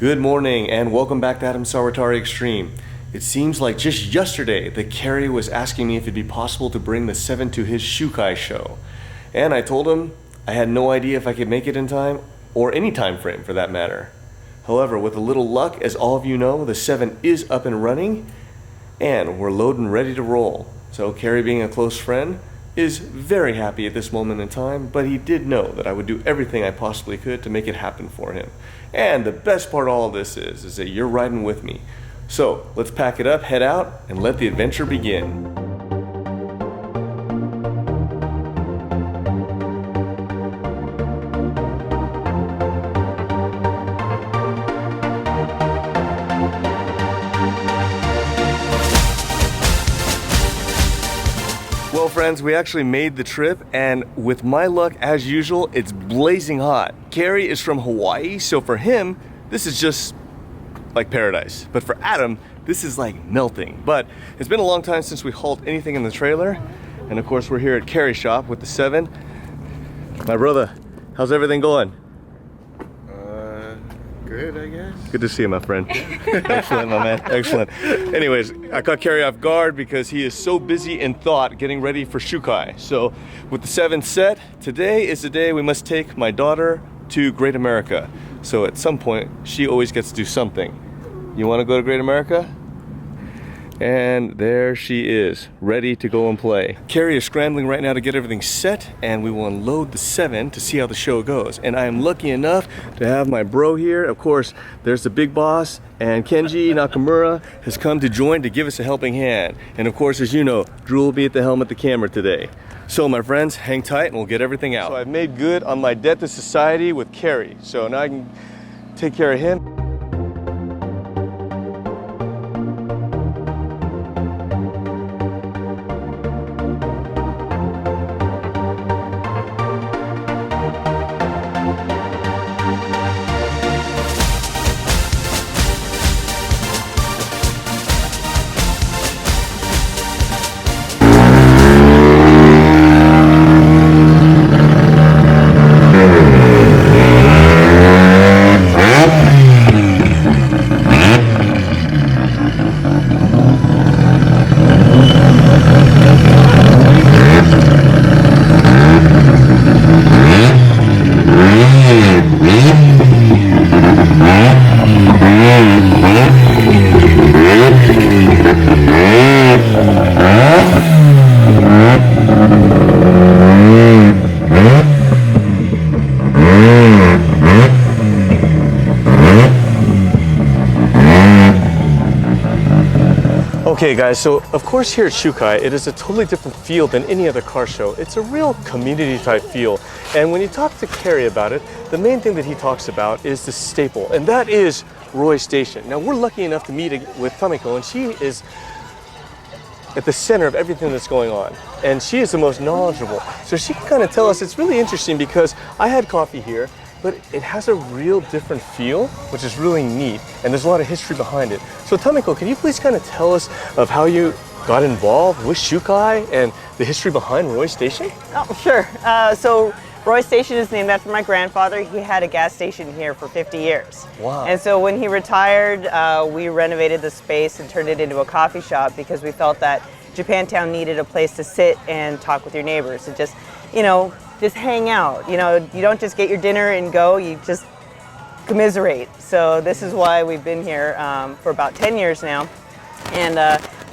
Good morning and welcome back to Saruwatari Xtreme. It seems like just yesterday that Kerry was asking me if it'd be possible to bring the 7 to his Shukai show. And I told him I had no idea if I could make it in time, or any time frame for that matter. However, with a little luck, as all of you know, the 7 is up and running and we're loaded and ready to roll. So Kerry, being a close friend, is very happy at this moment in time, but he did know that I would do everything I possibly could to make it happen for him. And the best part of all of this is that you're riding with me. So let's pack it up, head out, and let the adventure begin. Well friends, we actually made the trip, and with my luck as usual, it's blazing hot. Kerry is from Hawaii, so for him, this is just like paradise. But for Adam, this is like melting. But it's been a long time since we hauled anything in the trailer. And of course, we're here at Kerry's shop with the 7. My brother, how's everything going? Good, I guess. Good to see you, my friend. Excellent, my man. Excellent. Anyways, I caught Kerry off guard because he is so busy in thought getting ready for Shukai. So with the 7 set, today is the day we must take my daughter to Great America. So at some point, she always gets to do something. You want to go to Great America? And there she is, ready to go and play. Kerry is scrambling right now to get everything set, and we will unload the 7 to see how the show goes. And I am lucky enough to have my bro here. Of course, there's the big boss, and Kenji Nakamura has come to join to give us a helping hand. And of course, as you know, Drew will be at the helm at the camera today. So my friends, hang tight and we'll get everything out. So I've made good on my debt to society with Kerry. So now I can take care of him. Okay guys, so of course here at Shukai, it is a totally different feel than any other car show. It's a real community type feel. And when you talk to Kerry about it, the main thing that he talks about is the staple, and that is Roy Station. Now we're lucky enough to meet with Tamiko, and she is at the center of everything that's going on. And she is the most knowledgeable. So she can kind of tell us, it's really interesting because I had coffee here, but it has a real different feel, which is really neat, and there's a lot of history behind it. So Tamiko, can you please kind of tell us of how you got involved with Shukai and the history behind Roy Station? Oh, sure. So Roy Station is named after my grandfather. He had a gas station here for 50 years. Wow. And so when he retired, we renovated the space and turned it into a coffee shop because we felt that Japantown needed a place to sit and talk with your neighbors and just, you know, just hang out. You know, you don't just get your dinner and go, you just commiserate. So this is why we've been here for about 10 years now. And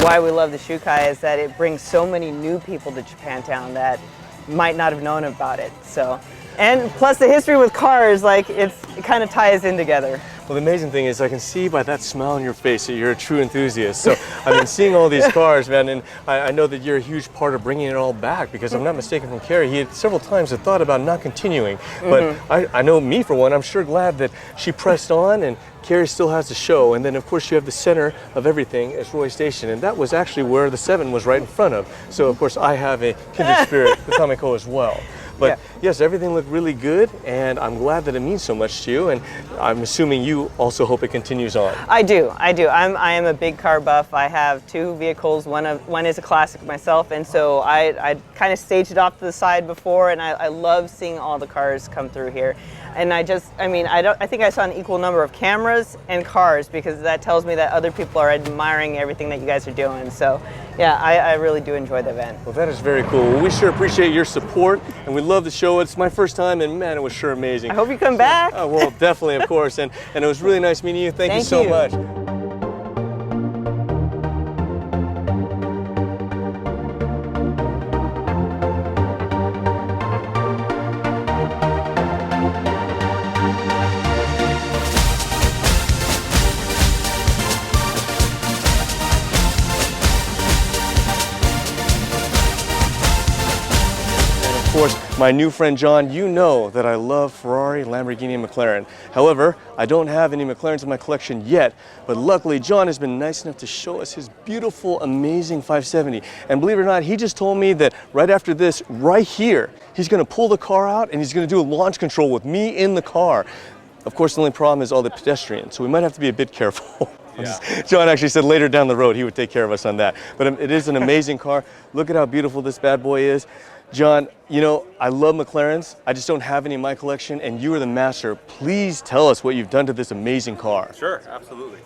why we love the Shukai is that it brings so many new people to Japantown that might not have known about it. So, and plus the history with cars, like it kind of ties in together. Well, the amazing thing is I can see by that smile on your face that you're a true enthusiast. So, I mean, seeing all these cars, man, and I know that you're a huge part of bringing it all back because I'm not mistaken from Kerry, he had several times had thought about not continuing. But I know me, for one, I'm sure glad that she pressed on and Kerry still has the show. And then, of course, you have the center of everything as Roy Station. And that was actually where the 7 was right in front of. So, of course, I have a kindred spirit with Tamiko as well. But yes, everything looked really good, and I'm glad that it means so much to you, and I'm assuming you also hope it continues on. I do. I am a big car buff. I have 2 vehicles. One is a classic myself, and so I kind of staged it off to the side before, and I love seeing all the cars come through here. And I think I saw an equal number of cameras and cars, because that tells me that other people are admiring everything that you guys are doing. So yeah, I really do enjoy the event. Well, that is very cool. Well, we sure appreciate your support, and we love the show. It's my first time, and man, it was sure amazing. I hope you come back. Oh, well, definitely, of course. And it was really nice meeting you. Thank you so much. Of course, my new friend John, you know that I love Ferrari, Lamborghini, and McLaren. However, I don't have any McLarens in my collection yet, but luckily John has been nice enough to show us his beautiful, amazing 570. And believe it or not, he just told me that right after this, right here, he's gonna pull the car out and he's gonna do a launch control with me in the car. Of course, the only problem is all the pedestrians, so we might have to be a bit careful. Yeah. John actually said later down the road he would take care of us on that. But it is an amazing car. Look at how beautiful this bad boy is. John, you know, I love McLarens. I just don't have any in my collection, and you are the master. Please tell us what you've done to this amazing car. Sure, absolutely.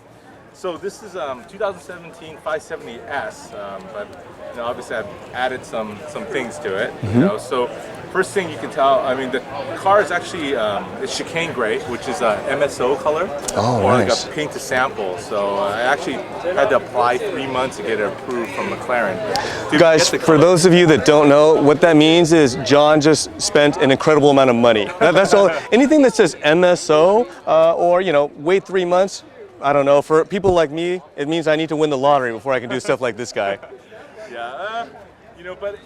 So this is 2017 570S, but you know, obviously I've added some things to it. You know, so first thing you can tell, I mean, the car is actually it's chicane gray, which is a MSO color, or nice. like a paint to sample. So I actually had to apply 3 months to get it approved from McLaren. Guys, for those of you that don't know, what that means is John just spent an incredible amount of money. That's all. Anything that says MSO or, you know, wait 3 months, I don't know. For people like me, it means I need to win the lottery before I can do stuff like this guy. Yeah, you know, but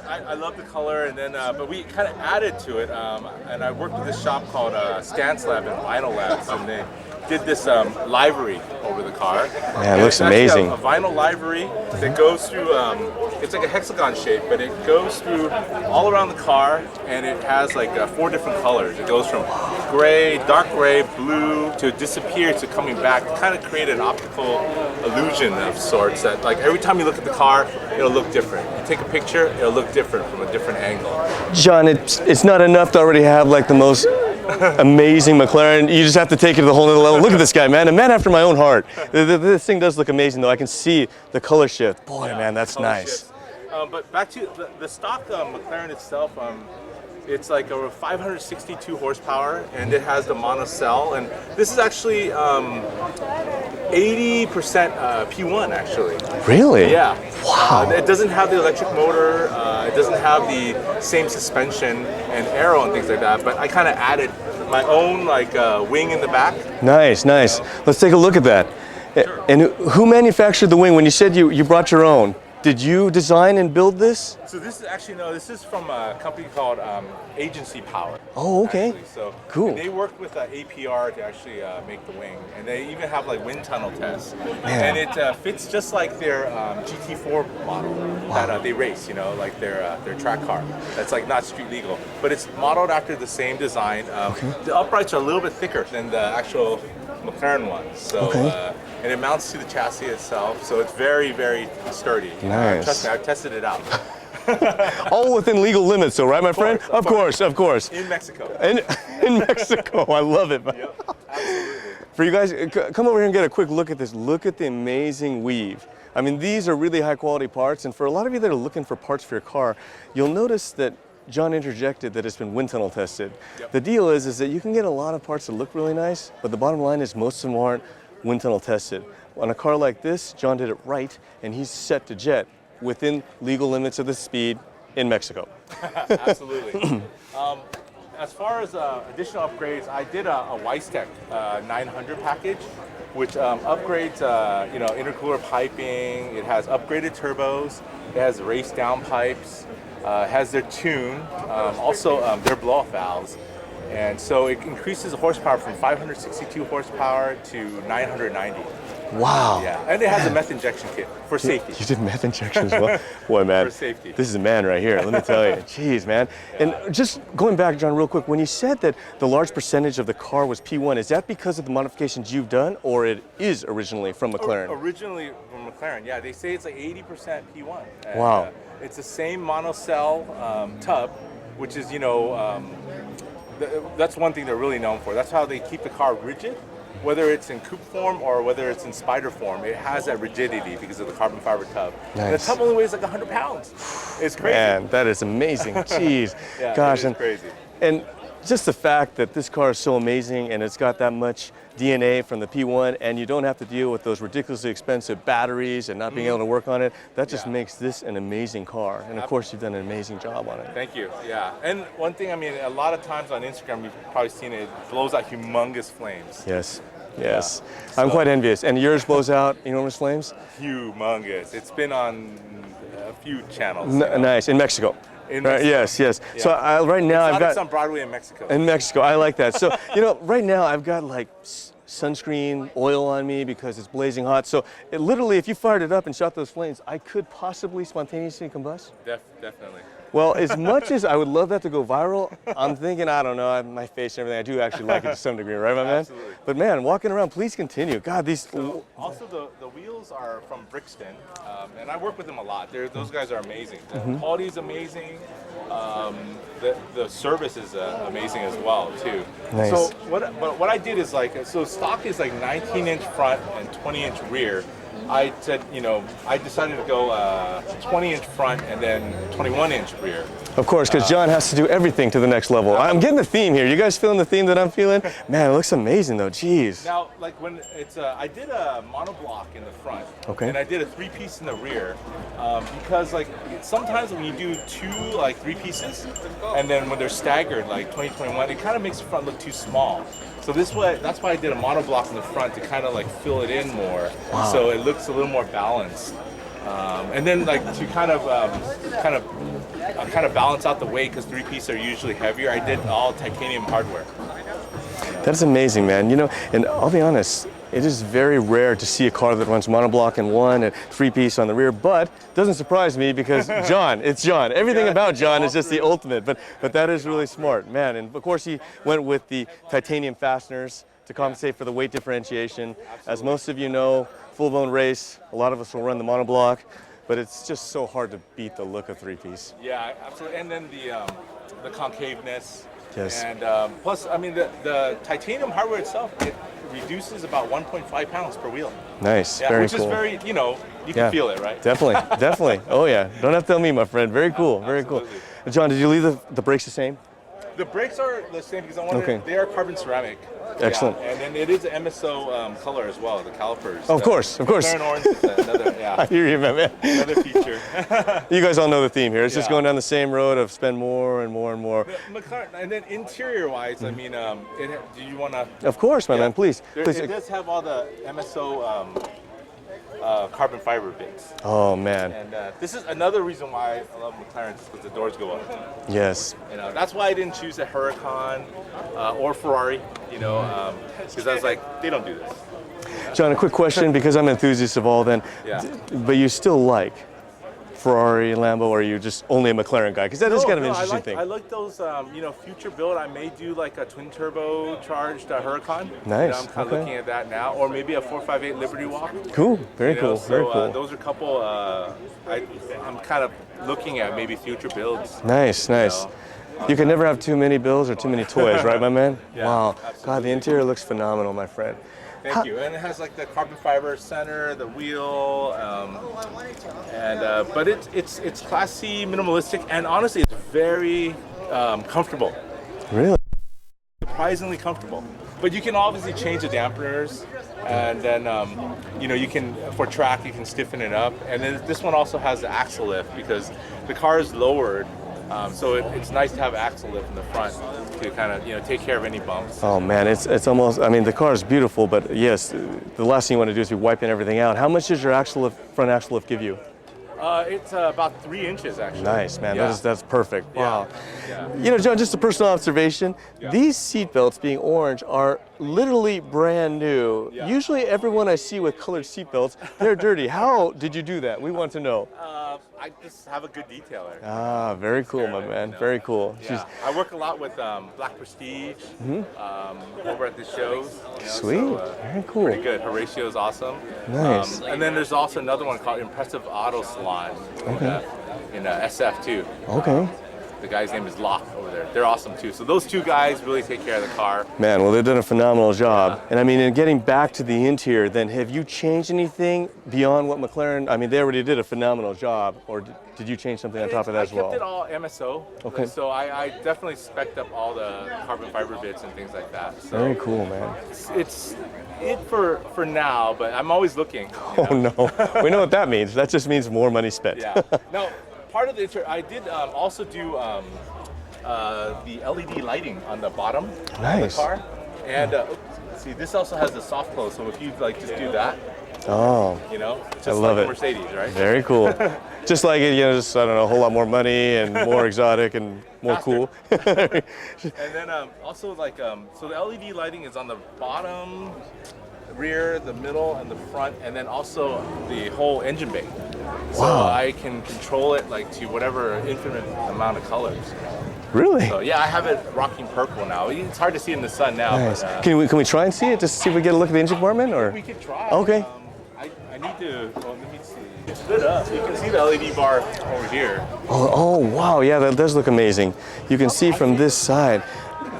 I love the color, and then but we kind of added to it, and I worked with this shop called Stance Lab and Vinyl Labs, and they did this livery over the car. Man, it looks amazing. A vinyl livery that goes through, it's like a hexagon shape, but it goes through all around the car, and it has like 4 different colors. It goes from gray, dark gray, blue, to disappear to coming back, to kind of create an optical illusion of sorts that like every time you look at the car, it'll look different. You take a picture, it'll look different from a different angle. John, it's not enough to already have like the most amazing McLaren. You just have to take it to the whole other level. Look at this guy, man. A man after my own heart. This thing does look amazing, though. I can see the color shift. Boy, yeah, man, that's nice. But back to the stock McLaren itself, it's like over 562 horsepower, and it has the monocell. And this is actually 80% P1, actually. Really? Yeah. Wow. It doesn't have the electric motor. It doesn't have the same suspension and aero and things like that. But I kind of added my own like wing in the back. Nice, nice. Let's take a look at that. Sure. And who manufactured the wing? When you said you brought your own, did you design and build this? So this is actually, no, this is from a company called Agency Power. Oh, okay. Actually. So cool. They worked with APR to actually make the wing, and they even have like wind tunnel tests. Man. And it fits just like their GT4 model that they race, you know, like their track car. That's like not street legal, but it's modeled after the same design. The uprights are a little bit thicker than the actual McLaren ones. So, and it mounts to the chassis itself, so it's very, very sturdy. Nice. Trust me, I've tested it out. All within legal limits, though, right, my friend? Of course, of course. In Mexico. In Mexico, I love it. Yep, absolutely. For you guys, come over here and get a quick look at this. Look at the amazing weave. I mean, these are really high quality parts, and for a lot of you that are looking for parts for your car, you'll notice that John interjected that it's been wind tunnel tested. Yep. The deal is that you can get a lot of parts that look really nice, but the bottom line is most of them aren't wind tunnel tested. On a car like this, John did it right, and he's set to jet within legal limits of the speed in Mexico. Absolutely. As far as additional upgrades, I did a Weistech 900 package, which upgrades you know, intercooler piping. It has upgraded turbos. It has race down pipes. Has their tune, also their blow-off valves. And so it increases the horsepower from 562 horsepower to 990. Wow. Yeah, and it has a meth injection kit for safety. You did meth injection as well? Boy, man. For safety. This is a man right here, let me tell you. Jeez, man. And just going back, John, real quick, when you said that the large percentage of the car was P1, is that because of the modifications you've done, or it is originally from McLaren? Originally from McLaren, yeah. They say it's like 80% P1. And, wow. It's the same monocell tub, which is, that's one thing they're really known for. That's how they keep the car rigid. Whether it's in coupe form or whether it's in spider form, it has that rigidity because of the carbon fiber tub. Nice. And the tub only weighs like 100 pounds. It's crazy. Man, that is amazing. Jeez. Yeah, gosh, it is crazy. And just the fact that this car is so amazing and it's got that much DNA from the P1 and you don't have to deal with those ridiculously expensive batteries and not being able to work on it, that just makes this an amazing car. And of course, you've done an amazing job on it. Thank you, yeah. And one thing, a lot of times on Instagram, you've probably seen it blows out humongous flames. Yes. Yes, yeah. I'm quite envious. And yours blows out enormous flames? Humongous. It's been on a few channels. Nice, in Mexico. In Right, Mexico. yes. Yeah. So right now I've got. It's on Broadway in Mexico. In Mexico, I like that. So right now I've got like sunscreen oil on me because it's blazing hot. So literally, if you fired it up and shot those flames, I could possibly spontaneously combust. Definitely. Well, as much as I would love that to go viral, I'm thinking, I don't know, my face and everything, I do actually like it to some degree, right, my man? Absolutely. But man, walking around, please continue. God, these... So also, the wheels are from Brixton, and I work with them a lot. Those guys are amazing. The quality is amazing. The service is amazing as well, too. Nice. So what I did is so stock is like 19-inch front and 20-inch rear. I said, I decided to go 20-inch front and then 21-inch rear. Of course, because John has to do everything to the next level. I'm getting the theme here. You guys feeling the theme that I'm feeling? Man, it looks amazing though, jeez. Now, like when it's, I did a monoblock in the front. Okay. And I did a 3-piece in the rear. Because like sometimes when you do 2 like 3 pieces, and then when they're staggered like 2021, it kind of makes the front look too small. So that's why I did a monoblock in the front to kind of like fill it in more, so it looks a little more balanced. And then like to kind of balance out the weight because 3-piece are usually heavier. I did all titanium hardware. That's amazing, man. And I'll be honest, it is very rare to see a car that runs monoblock in one and 3-piece on the rear, but it doesn't surprise me because it's John. Everything about John is just the ultimate, but that is really smart, man. And of course he went with the titanium fasteners to compensate for the weight differentiation. As most of you know, full-blown race, a lot of us will run the monoblock, but it's just so hard to beat the look of 3-piece. Yeah, absolutely. And then the concaveness. Yes. And plus, the titanium hardware itself, it reduces about 1.5 pounds per wheel. Nice, yeah, very which cool. Is very, you can feel it, right? Definitely. Oh yeah, don't have to tell me, my friend. Very cool, very cool. John, did you leave the brakes the same? The brakes are the same because they are carbon ceramic. Excellent. Yeah, and then it is MSO color as well, the calipers. Of course. McLaren orange is another, I hear you, man. Another feature. You guys all know the theme here. It's just going down the same road of spend more and more and more. McLaren, and then interior-wise, do you want to? Of course, my man. Please. It does have all the MSO carbon fiber bits. Oh man. And this is another reason why I love McLaren, because the doors go up. Yes. That's why I didn't choose a Huracan or Ferrari. Because I was like, they don't do this. John, a quick question, because I'm an enthusiast of all then. Yeah. But you still like Ferrari and Lambo, or are you just only a McLaren guy? Because that is kind of an interesting thing. I like those, future build. I may do like a twin turbo charged Huracan. Nice. I'm kind of looking at that now, or maybe a 458 Liberty Walk. Cool. Very cool. Very cool. Those are a couple. I'm kind of looking at maybe future builds. Nice. You can never have too many bills or too many toys, right, my man? Yeah, wow. absolutely. God, the interior looks phenomenal, my friend. Thank you. And it has like the carbon fiber center, the wheel, but it's classy, minimalistic, and honestly, it's very comfortable. Really? Surprisingly comfortable. But you can obviously change the dampeners, and then you can, for track, you can stiffen it up. And then this one also has the axle lift because the car is lowered. So it's nice to have axle lift in the front to kind of take care of any bumps. Oh man, it's almost. I mean, the car is beautiful, but yes, the last thing you want to do is be wiping everything out. How much does your front axle lift give you? It's about 3 inches actually. Nice, man. Yeah. That's perfect. Wow. Yeah. You know, John, just a personal observation. Yeah. These seat belts, being orange, are literally brand new. Yeah. Usually, everyone I see with colored seat belts, they're dirty. How did you do that? We want to know. I just have a good detailer. Ah, very cool, my man. You know. Very cool. Yeah. I work a lot with Black Prestige over at the shows. You know, Sweet. so, Very cool. Pretty good. Horatio's awesome. Nice. And then there's also another one called Impressive Auto Salon in SF too. Okay. The guy's name is Locke over there. They're awesome too. So those 2 guys really take care of the car. Man, well, they've done a phenomenal job. And I mean, in getting back to the interior, then have you changed anything beyond what McLaren? I mean, they already did a phenomenal job, or did you change something on top of that as well? I kept it all MSO. Okay. So I definitely spec'd up all the carbon fiber bits and things like that. So Very cool, man. it's it for now, but I'm always looking. You know? Oh no, we know what that means. That just means more money spent. Yeah. Now, part of the I did also do the LED lighting on the bottom Nice. of the car, and see, this also has the soft close. So if you like just do that, Oh, you know, just I love like it. a Mercedes, right? very cool. Just like it, you know, just I don't know, a whole lot more money and more exotic and more Faster. cool. And then also like so the LED lighting is on the bottom, rear, the middle, and the front, and then also the whole engine bay. So Wow. I can control it like to whatever infinite amount of colors. Really? So yeah, I have it rocking purple now. It's hard to see in the sun now. Nice. But, Can we try and see it just to see if we get a look at the engine compartment, or? we could try. Okay. I need to. Well, let me see. It's stood up. You can see the LED bar over here. Oh wow, yeah, that does look amazing. You can see from this side,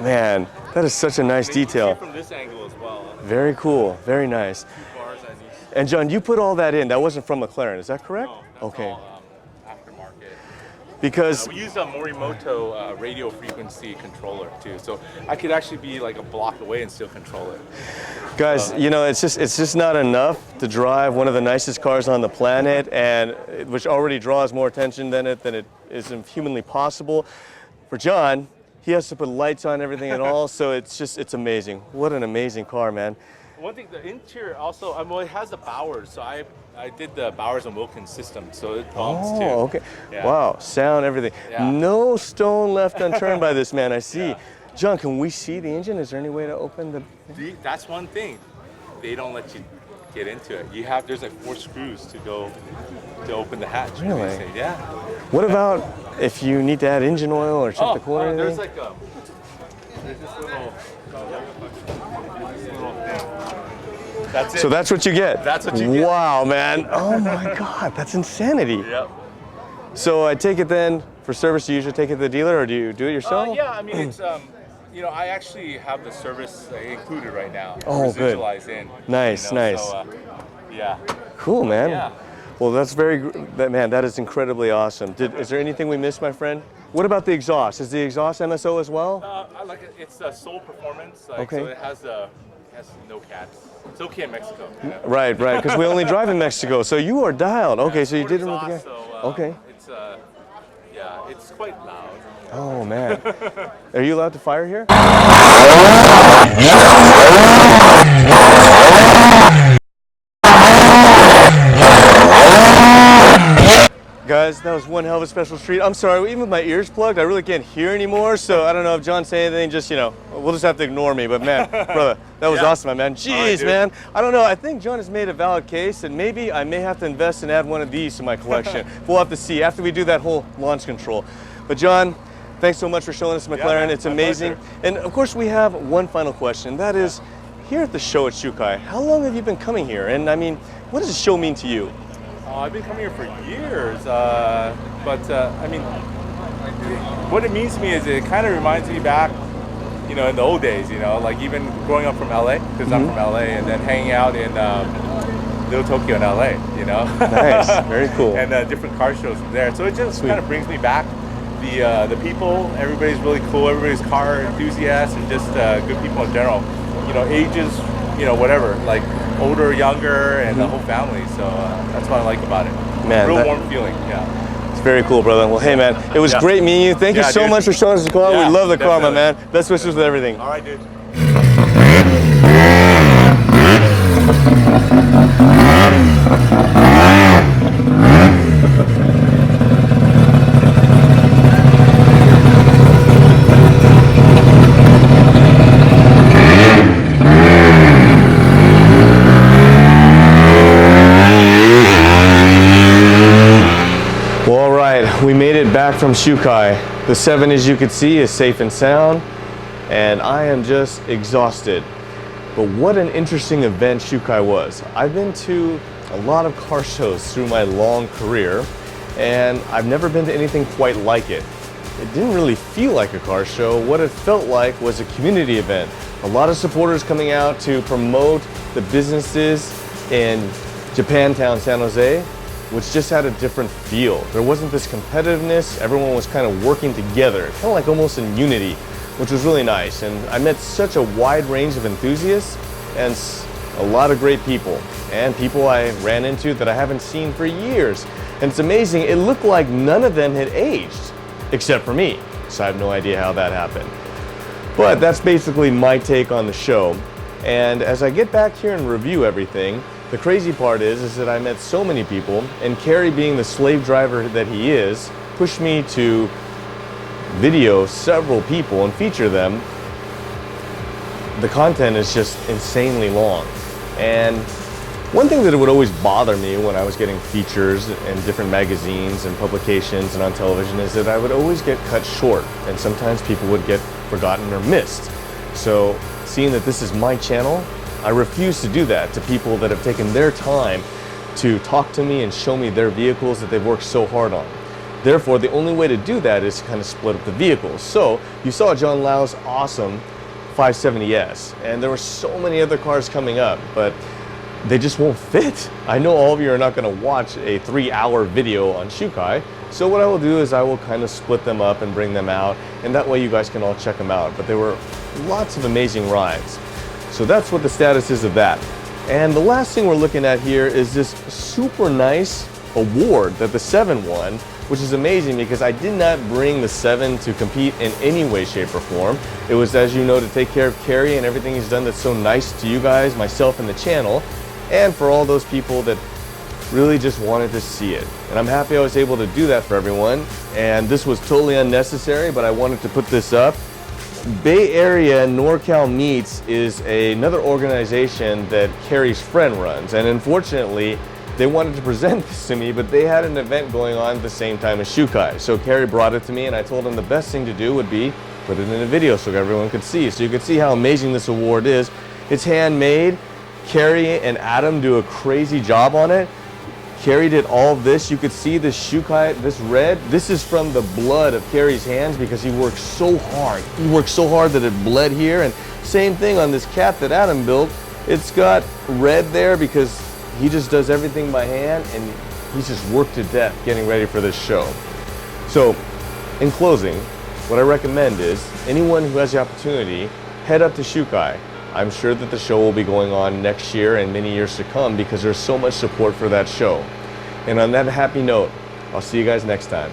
man, that is such a nice And you can see detail. it from this angle as well. Very cool, very nice. 2 bars on each. And John, you put all that in. That wasn't from McLaren, is that correct? No, that's Okay. all aftermarket. Because We used a Morimoto radio frequency controller too, so I could actually be like a block away and still control it. guys, you know, it's just not enough to drive one of the nicest cars on the planet, and which already draws more attention than it is humanly possible. For John, he has to put lights on everything and all, so it's amazing. What an amazing car, man. One thing, the interior also, well, it has the Bowers, so I did the Bowers and Wilkins system, so it bumps too. Oh, okay. Yeah. Wow, sound, everything. Yeah. No stone left unturned by this man, I see. Yeah. John, can we see the engine? Is there any way to open the... That's one thing. They don't let you get into it. There's like 4 screws to open the hatch. Really? Yeah. What about if you need to add engine oil or check the coolant or there's anything? like there's this little thing. That's it. So that's what you get? That's what you get. Wow, man. Oh my God, that's insanity. Yep. So I take it then, for service, you usually take it to the dealer, or do you do it yourself? Yeah, I mean, it's, you know, I actually have the service included right now. Oh, good. Residualized in. Nice, you know, nice. So, yeah. Cool, man. Yeah. Well, that's man, that is incredibly awesome. Is there anything we missed, my friend? What about the exhaust? Is the exhaust MSO as well? I like it. It's Soul Performance. Okay. So it has no cats. It's okay in Mexico. You know? Right, because we only drive in Mexico. So you are dialed. Okay, so you did it with the guy. So, Okay. It's yeah, it's quite loud. Oh man. Are you allowed to fire here? Guys, that was one hell of a special treat. I'm sorry, even with my ears plugged, I really can't hear anymore. So I don't know if John said anything, just, you know, we'll just have to ignore me. But man, brother, that was Yeah. awesome, my man. Jeez, dude. man. I don't know, I think John has made a valid case, and maybe I may have to invest and add one of these to my collection. We'll have to see after we do that whole launch control. But John, thanks so much for showing us McLaren. man, It's my amazing. pleasure. And of course, we have one final question. That is, here at the show at Shukai, how long have you been coming here? And I mean, what does the show mean to you? I've been coming here for years, but I mean, what it means to me is it kind of reminds me back, you know, in the old days, you know, like even growing up from LA, because I'm from LA, and then hanging out in Little Tokyo in LA, you know. Nice, very cool. And different car shows from there. So it just kind of brings me back. The people, everybody's really cool, everybody's car enthusiasts, and just good people in general. You know, ages, you know, whatever, like older, younger, and the whole family. So that's what I like about it. Man, real warm feeling. Yeah. It's very cool, brother. Well, hey, man, it was Yeah. great meeting you. Thank you Yeah, so dude. much for showing us the car. Yeah, We love the car, my definitely. man. Best wishes with everything. All right, dude. back from Shukai. The 7, as you can see, is safe and sound, and I am just exhausted. But what an interesting event Shukai was. I've been to a lot of car shows through my long career, and I've never been to anything quite like it. It didn't really feel like a car show. What it felt like was a community event. A lot of supporters coming out to promote the businesses in Japantown, San Jose, which just had a different feel. There wasn't this competitiveness. Everyone was kind of working together, kind of like almost in unity, which was really nice. And I met such a wide range of enthusiasts and a lot of great people, and people I ran into that I haven't seen for years. And it's amazing, it looked like none of them had aged, except for me. So I have no idea how that happened. But that's basically my take on the show. And as I get back here and review everything, the crazy part is that I met so many people, and Kerry, being the slave driver that he is, pushed me to video several people and feature them. The content is just insanely long. And one thing that would always bother me when I was getting features in different magazines and publications and on television is that I would always get cut short, and sometimes people would get forgotten or missed. So seeing that this is my channel, I refuse to do that to people that have taken their time to talk to me and show me their vehicles that they've worked so hard on. Therefore, the only way to do that is to kind of split up the vehicles. So you saw John Lau's awesome 570S, and there were so many other cars coming up, but they just won't fit. I know all of you are not going to watch a 3-hour video on Shukai, so what I will do is I will kind of split them up and bring them out, and that way you guys can all check them out. But there were lots of amazing rides. So that's what the status is of that. And the last thing we're looking at here is this super nice award that the 7 won, which is amazing because I did not bring the 7 to compete in any way, shape, or form. It was, as you know, to take care of Kerry and everything he's done that's so nice to you guys, myself, and the channel, and for all those people that really just wanted to see it. And I'm happy I was able to do that for everyone. And this was totally unnecessary, but I wanted to put this up. Bay Area NorCal Meets is another organization that Kerry's friend runs, and unfortunately they wanted to present this to me, but they had an event going on at the same time as Shukai. So Kerry brought it to me, and I told him the best thing to do would be put it in a video so everyone could see. So you can see how amazing this award is. It's handmade. Kerry and Adam do a crazy job on it. Kerry did all of this. You could see this Shukai, this red. This is from the blood of Kerry's hands because he worked so hard. He worked so hard that it bled here. And same thing on this cat that Adam built. It's got red there because he just does everything by hand, and he's just worked to death getting ready for this show. So in closing, what I recommend is anyone who has the opportunity, head up to Shukai. I'm sure that the show will be going on next year and many years to come because there's so much support for that show. And on that happy note, I'll see you guys next time.